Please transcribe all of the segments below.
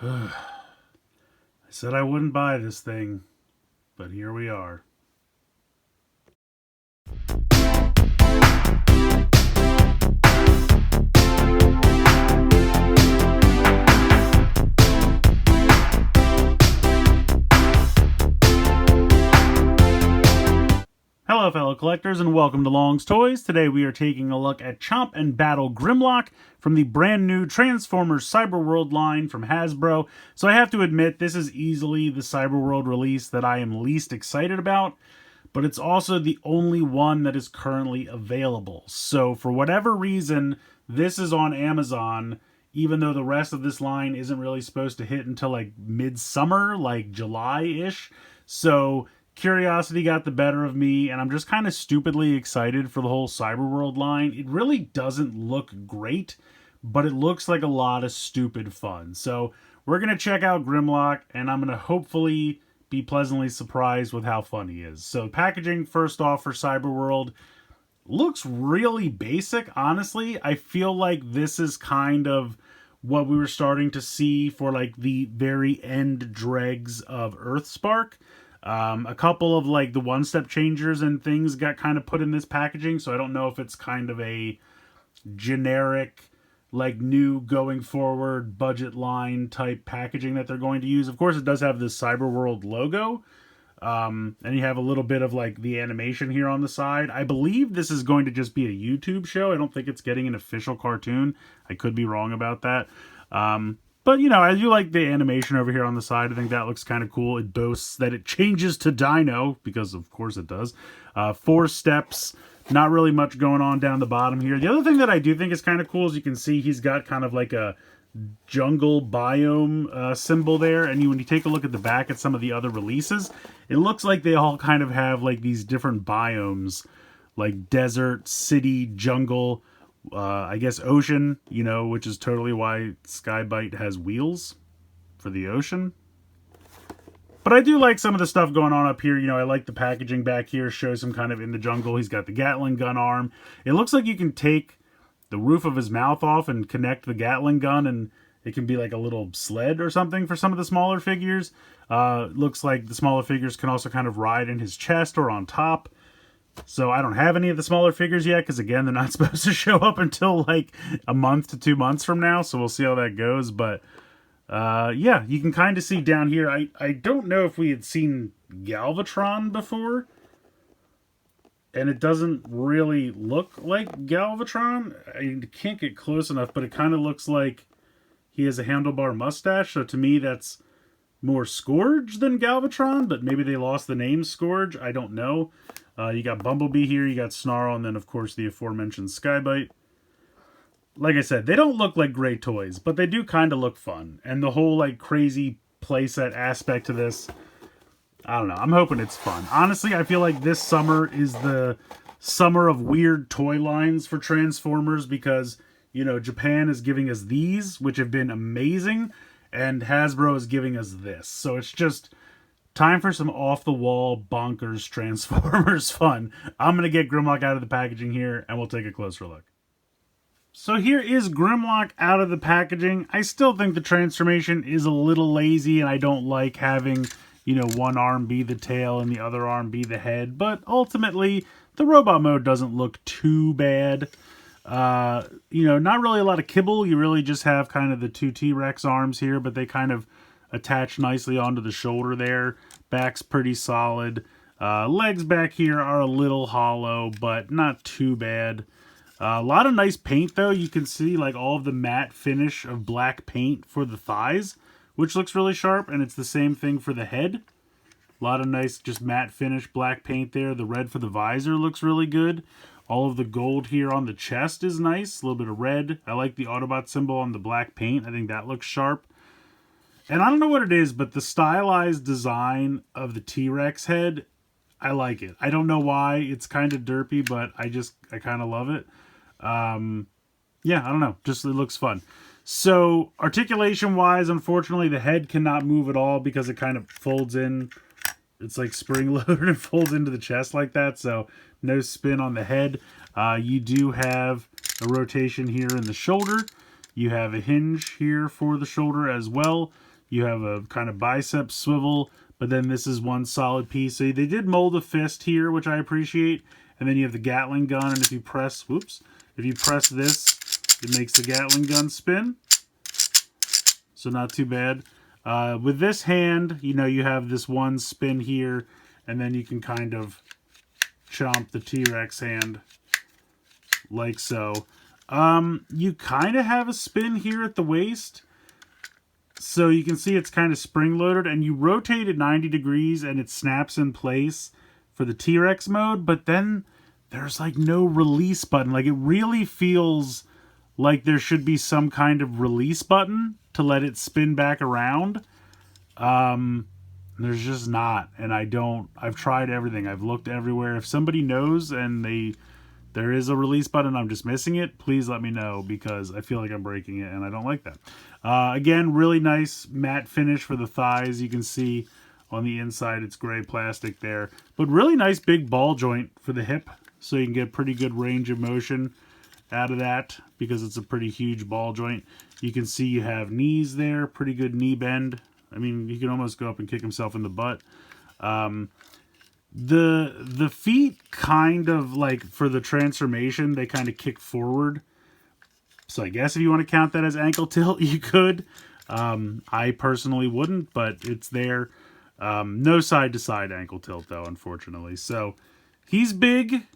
I said I wouldn't buy this thing, but here we are. Hello fellow collectors and welcome to Long's Toys. Today we are taking a look at Chomp and Battle Grimlock from the brand new Transformers Cyberworld line from Hasbro. So I have to admit this is easily the Cyberworld release that I am least excited about, but it's also the only one that is currently available. So for whatever reason, this is on Amazon, even though the rest of this line isn't really supposed to hit until like midsummer, like July-ish. So curiosity got the better of me, and I'm just kind of stupidly excited for the whole Cyberworld line. It really doesn't look great, but it looks like a lot of stupid fun. So we're going to check out Grimlock, and I'm going to hopefully be pleasantly surprised with how fun he is. So packaging, first off, for Cyberworld, looks really basic, honestly. I feel like this is kind of what we were starting to see for like the very end dregs of Earthspark. A couple of like the one-step changers and things got kind of put in this packaging, so I don't know if it's kind of a generic, like new going forward budget line type packaging that they're going to use. Of course, it does have this Cyberworld logo, and you have a little bit of like the animation here on the side. I believe this is going to just be a YouTube show. I don't think it's getting an official cartoon. I could be wrong about that. But, you know, I do like the animation over here on the side. I think that looks kind of cool. It boasts that it changes to Dino, because of course it does. 4 steps, not really much going on down the bottom here. The other thing that I do think is kind of cool is you can see he's got kind of like a jungle biome symbol there. And when you take a look at the back at some of the other releases, it looks like they all kind of have like these different biomes, like desert, city, jungle, I guess ocean, you know, which is totally why Skybite has wheels for the ocean. But I do like some of the stuff going on up here. You know, I like the packaging back here. Shows him kind of in the jungle. He's got the Gatling gun arm. It looks like you can take the roof of his mouth off and connect the Gatling gun, and it can be like a little sled or something for some of the smaller figures. Looks like the smaller figures can also kind of ride in his chest or on top. So I don't have any of the smaller figures yet, because again, they're not supposed to show up until like a month to 2 months from now. So we'll see how that goes. But yeah, you can kind of see down here. I don't know if we had seen Galvatron before. And it doesn't really look like Galvatron. I can't get close enough, but it kind of looks like he has a handlebar mustache. So to me, that's more Scourge than Galvatron, but maybe they lost the name Scourge. I don't know. You got Bumblebee here, you got Snarl, and then of course the aforementioned Skybite. Like I said, they don't look like great toys, but they do kind of look fun. And the whole like crazy playset aspect to this, I don't know. I'm hoping it's fun. Honestly, I feel like this summer is the summer of weird toy lines for Transformers, because, you know, Japan is giving us these, which have been amazing, and Hasbro is giving us this. So it's just time for some off-the-wall, bonkers Transformers fun. I'm going to get Grimlock out of the packaging here, and we'll take a closer look. So here is Grimlock out of the packaging. I still think the transformation is a little lazy, and I don't like having, you know, one arm be the tail and the other arm be the head. But ultimately, the robot mode doesn't look too bad. You know, not really a lot of kibble. You really just have kind of the 2 T-Rex arms here, but they kind of attach nicely onto the shoulder there. Back's pretty solid. Legs back here are a little hollow, but not too bad. A lot of nice paint, though. You can see like all of the matte finish of black paint for the thighs, which looks really sharp, and it's the same thing for the head. A lot of nice just matte finish black paint there. The red for the visor looks really good. All of the gold here on the chest is nice. A little bit of red. I like the Autobot symbol on the black paint. I think that looks sharp. And I don't know what it is, but the stylized design of the T-Rex head, I like it. I don't know why. It's kind of derpy, but I kind of love it. Yeah, I don't know. Just, it looks fun. So, articulation-wise, unfortunately, the head cannot move at all because it kind of folds in. It's like spring-loaded and folds into the chest like that, so no spin on the head. You do have a rotation here in the shoulder. You have a hinge here for the shoulder as well. You have a kind of bicep swivel, but then this is one solid piece. So they did mold a fist here, which I appreciate. And then you have the Gatling gun, and if you press, if you press this, it makes the Gatling gun spin. So not too bad. With this hand, you know, you have this one spin here, and then you can kind of chomp the T-Rex hand like so. You kind of have a spin here at the waist. So you can see it's kind of spring-loaded, and you rotate it 90 degrees, and it snaps in place for the T-Rex mode, but then there's like no release button. Like, it really feels like there should be some kind of release button to let it spin back around. There's just not, and I've tried everything. I've looked everywhere. If somebody knows and there is a release button, I'm just missing it, please let me know, because I feel like I'm breaking it and I don't like that. Again, really nice matte finish for the thighs. You can see on the inside it's gray plastic there, but really nice big ball joint for the hip, so you can get pretty good range of motion out of that because it's a pretty huge ball joint. You can see you have knees there, pretty good knee bend. I mean, he can almost go up and kick himself in the butt. The feet kind of, like, for the transformation, they kind of kick forward. So I guess if you want to count that as ankle tilt, you could. I personally wouldn't, but it's there. No side-to-side ankle tilt, though, unfortunately. So he's big.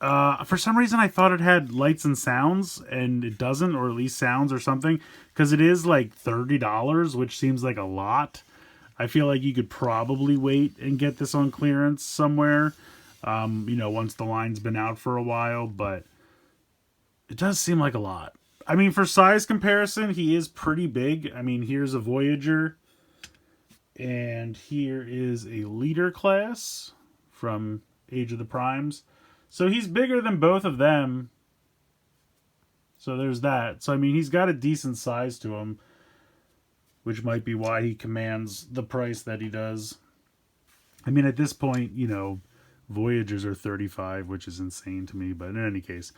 For some reason, I thought it had lights and sounds, and it doesn't, or at least sounds or something, because it is like $30, which seems like a lot. I feel like you could probably wait and get this on clearance somewhere, you know, once the line's been out for a while, but it does seem like a lot. I mean, for size comparison, he is pretty big. I mean, here's a Voyager, and here is a Leader class from Age of the Primes. So he's bigger than both of them. So there's that. So, I mean, he's got a decent size to him, which might be why he commands the price that he does. I mean, at this point, you know, Voyagers are $35, which is insane to me. But in any case,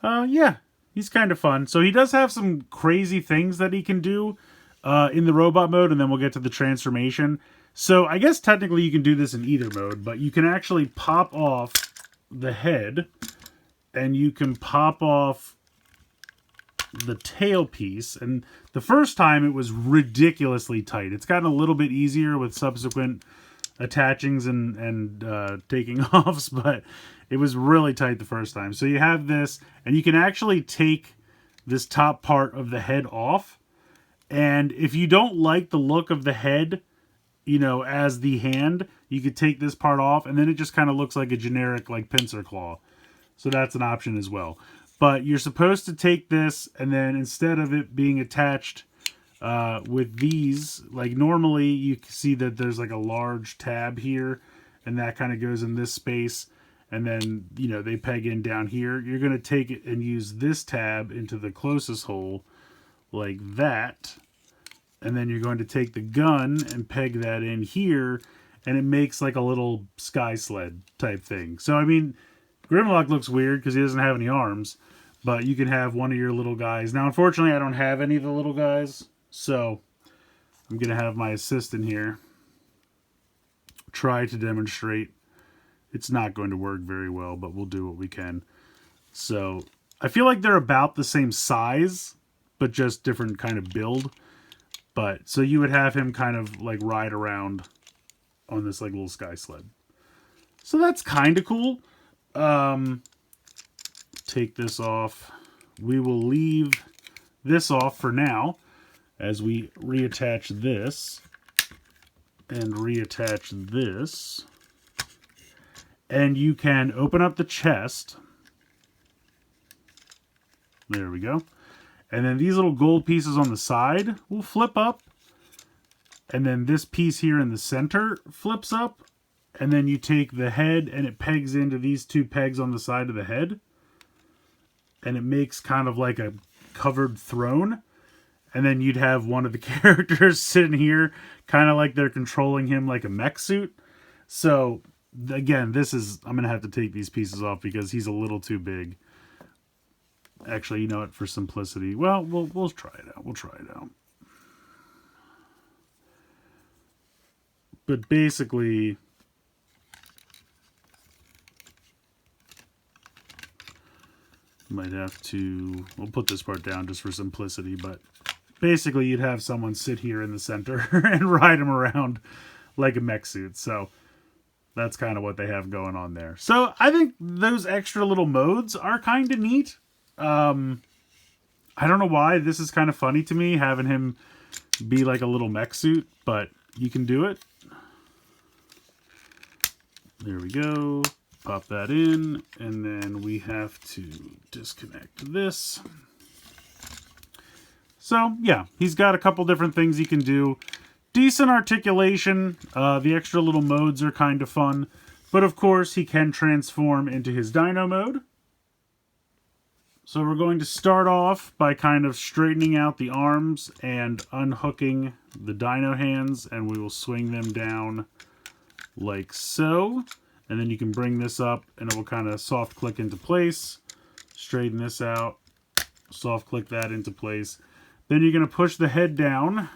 yeah, he's kind of fun. So he does have some crazy things that he can do in the robot mode, and then we'll get to the transformation. So I guess technically you can do this in either mode, but you can actually pop off the head, and you can pop off the tail piece. And the first time it was ridiculously tight. It's gotten a little bit easier with subsequent attachings and taking offs, but it was really tight the first time. So you have this, and you can actually take this top part of the head off. And if you don't like the look of the head, you know, as the hand, you could take this part off, and then it just kind of looks like a generic, like, pincer claw. So that's an option as well. But you're supposed to take this, and then instead of it being attached with these, like, normally you see that there's like a large tab here, and that kind of goes in this space, and then, you know, they peg in down here. You're going to take it and use this tab into the closest hole like that, and then you're going to take the gun and peg that in here, and it makes like a little sky sled type thing. So, I mean, Grimlock looks weird because he doesn't have any arms, but you can have one of your little guys. Now, unfortunately, I don't have any of the little guys, so I'm going to have my assistant here try to demonstrate. It's not going to work very well, but we'll do what we can. So I feel like they're about the same size, but just different kind of build. But so you would have him kind of like ride around on this like little sky sled. So that's kind of cool. Take this off. We will leave this off for now as we reattach this and reattach this. And you can open up the chest. There we go. And then these little gold pieces on the side will flip up. And then this piece here in the center flips up. And then you take the head and it pegs into these two pegs on the side of the head. And it makes kind of like a covered throne. And then you'd have one of the characters sitting here, kind of like they're controlling him like a mech suit. So, again, this is, I'm going to have to take these pieces off because he's a little too big. Actually, you know what, for simplicity, well, we'll try it out. We'll try it out. But basically, might have to, we'll put this part down just for simplicity, but basically you'd have someone sit here in the center and ride him around like a mech suit. So that's kind of what they have going on there. So I think those extra little modes are kind of neat. I don't know why. This is kind of funny to me, having him be like a little mech suit, but you can do it. There we go. Pop that in, and then we have to disconnect this. So, yeah, he's got a couple different things he can do. Decent articulation. The extra little modes are kind of fun. But, of course, he can transform into his dino mode. So we're going to start off by kind of straightening out the arms and unhooking the dino hands, and we will swing them down like so. And then you can bring this up and it will kind of soft click into place. Straighten this out. Soft click that into place. Then you're going to push the head down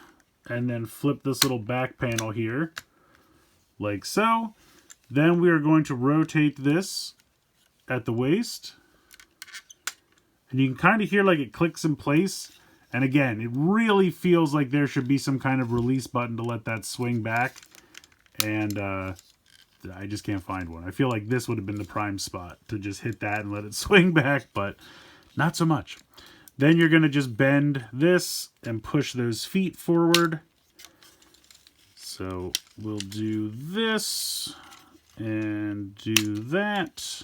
and then flip this little back panel here like so. Then we are going to rotate this at the waist. And you can kind of hear like it clicks in place. And again, it really feels like there should be some kind of release button to let that swing back. And I just can't find one. I feel like this would have been the prime spot to just hit that and let it swing back, but not so much. Then you're going to just bend this and push those feet forward. So we'll do this and do that.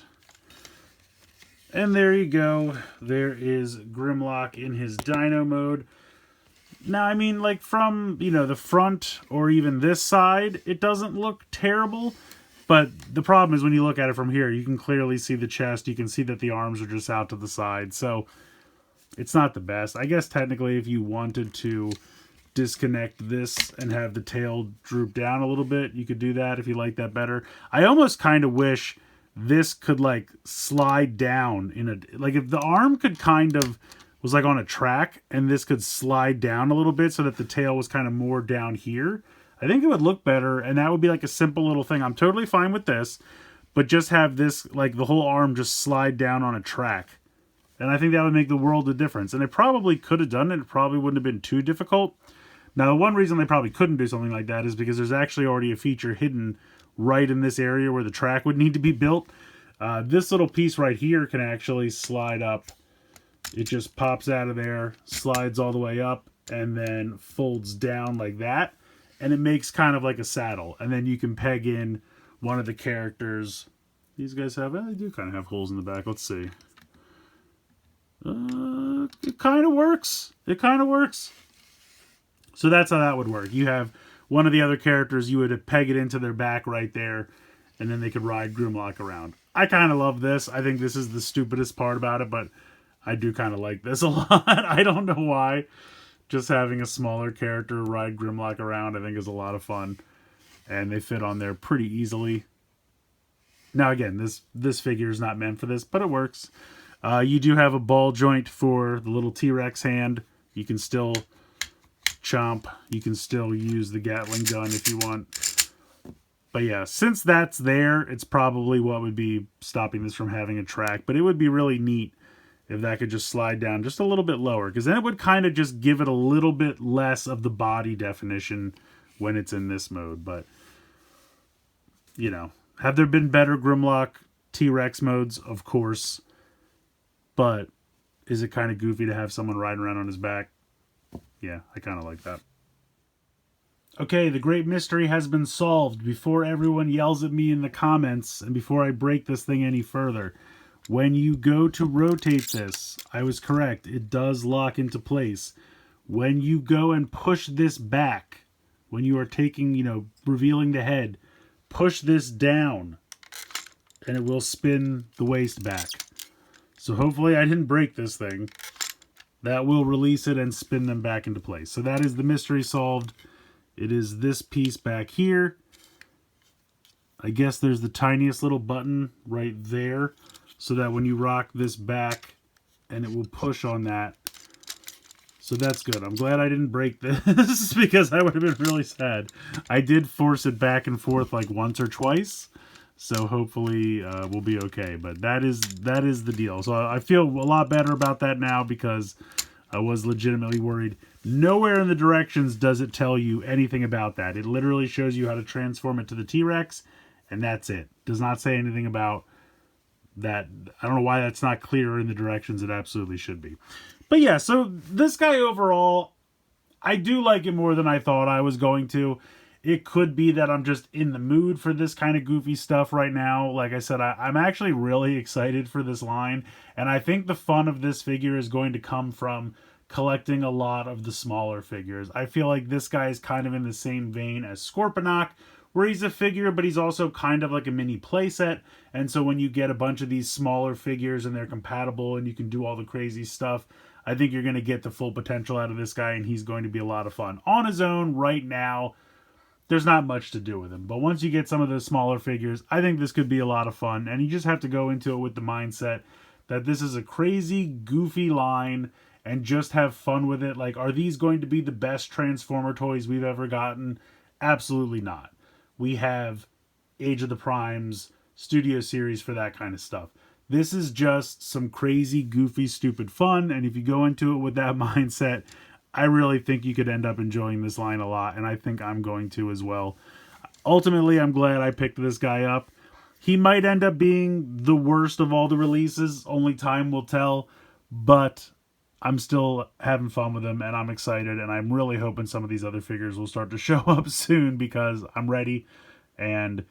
And there you go. There is Grimlock in his dino mode. Now, I mean, like from, you know, the front or even this side, it doesn't look terrible. But the problem is when you look at it from here, you can clearly see the chest. You can see that the arms are just out to the side. So it's not the best. I guess technically if you wanted to disconnect this and have the tail droop down a little bit, you could do that if you like that better. I almost kind of wish this could like slide down in a, like if the arm could kind of was like on a track and this could slide down a little bit so that the tail was kind of more down here. I think it would look better, and that would be like a simple little thing. I'm totally fine with this, but just have this, like the whole arm just slide down on a track. And I think that would make the world of difference. And it probably could have done it. It probably wouldn't have been too difficult. Now, the one reason they probably couldn't do something like that is because there's actually already a feature hidden right in this area where the track would need to be built. This little piece right here can actually slide up. It just pops out of there, slides all the way up, and then folds down like that. And it makes kind of like a saddle. And then you can peg in one of the characters. These guys have, they do kind of have holes in the back. Let's see. It kind of works. It kind of works. So that's how that would work. You have one of the other characters, you would peg it into their back right there. And then they could ride Grimlock around. I kind of love this. I think this is the stupidest part about it. But I do kind of like this a lot. I don't know why. Just having a smaller character ride Grimlock around, I think, is a lot of fun. And they fit on there pretty easily. Now, again, this figure is not meant for this, but it works. You do have a ball joint for the little T-Rex hand. You can still chomp. You can still use the Gatling gun if you want. But yeah, since that's there, it's probably what would be stopping this from having a track. But it would be really neat if that could just slide down just a little bit lower, because then it would kind of just give it a little bit less of the body definition when it's in this mode. But, you know, have there been better Grimlock T-Rex modes? Of course. But is it kind of goofy to have someone riding around on his back? Yeah, I kind of like that. Okay, the great mystery has been solved before everyone yells at me in the comments and before I break this thing any further. When you go to rotate this, I was correct, it does lock into place. When you go and push this back, when you are taking, you know, revealing the head, push this down and it will spin the waist back. So hopefully I didn't break this thing. That will release it and spin them back into place. So that is the mystery solved. It is this piece back here. I guess there's the tiniest little button right there, so that when you rock this back and it will push on that. So that's good. I'm glad I didn't break this because I would have been really sad. I did force it back and forth like once or twice. So hopefully we'll be okay. But that is the deal. So I feel a lot better about that now because I was legitimately worried. Nowhere in the directions does it tell you anything about that. It literally shows you how to transform it to the T-Rex, and that's it. Does not say anything about that. I don't know why that's not clear in the directions. It absolutely should be. But yeah, so this guy overall, I do like it more than I thought I was going to. It could be that I'm just in the mood for this kind of goofy stuff right now. Like I said, I'm actually really excited for this line. And I think the fun of this figure is going to come from collecting a lot of the smaller figures. I feel like this guy is kind of in the same vein as Scorponok, where he's a figure, but he's also kind of like a mini playset. And so when you get a bunch of these smaller figures and they're compatible and you can do all the crazy stuff, I think you're going to get the full potential out of this guy, and he's going to be a lot of fun. On his own, right now, there's not much to do with him. But once you get some of the smaller figures, I think this could be a lot of fun. And you just have to go into it with the mindset that this is a crazy, goofy line and just have fun with it. Like, are these going to be the best Transformer toys we've ever gotten? Absolutely not. We have Age of the Primes, Studio Series for that kind of stuff. This is just some crazy, goofy, stupid fun. And if you go into it with that mindset, I really think you could end up enjoying this line a lot, and I think I'm going to as well. Ultimately, I'm glad I picked this guy up. He might end up being the worst of all the releases. Only time will tell, but I'm still having fun with him, and I'm excited, and I'm really hoping some of these other figures will start to show up soon because I'm ready, and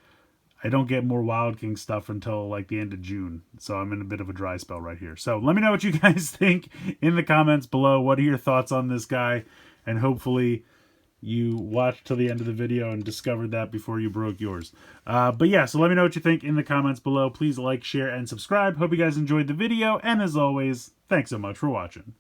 I don't get more Wild King stuff until like the end of June. So I'm in a bit of a dry spell right here. So let me know what you guys think in the comments below. What are your thoughts on this guy? And hopefully you watched till the end of the video and discovered that before you broke yours. But yeah, so let me know what you think in the comments below. Please like, share, and subscribe. Hope you guys enjoyed the video. And as always, thanks so much for watching.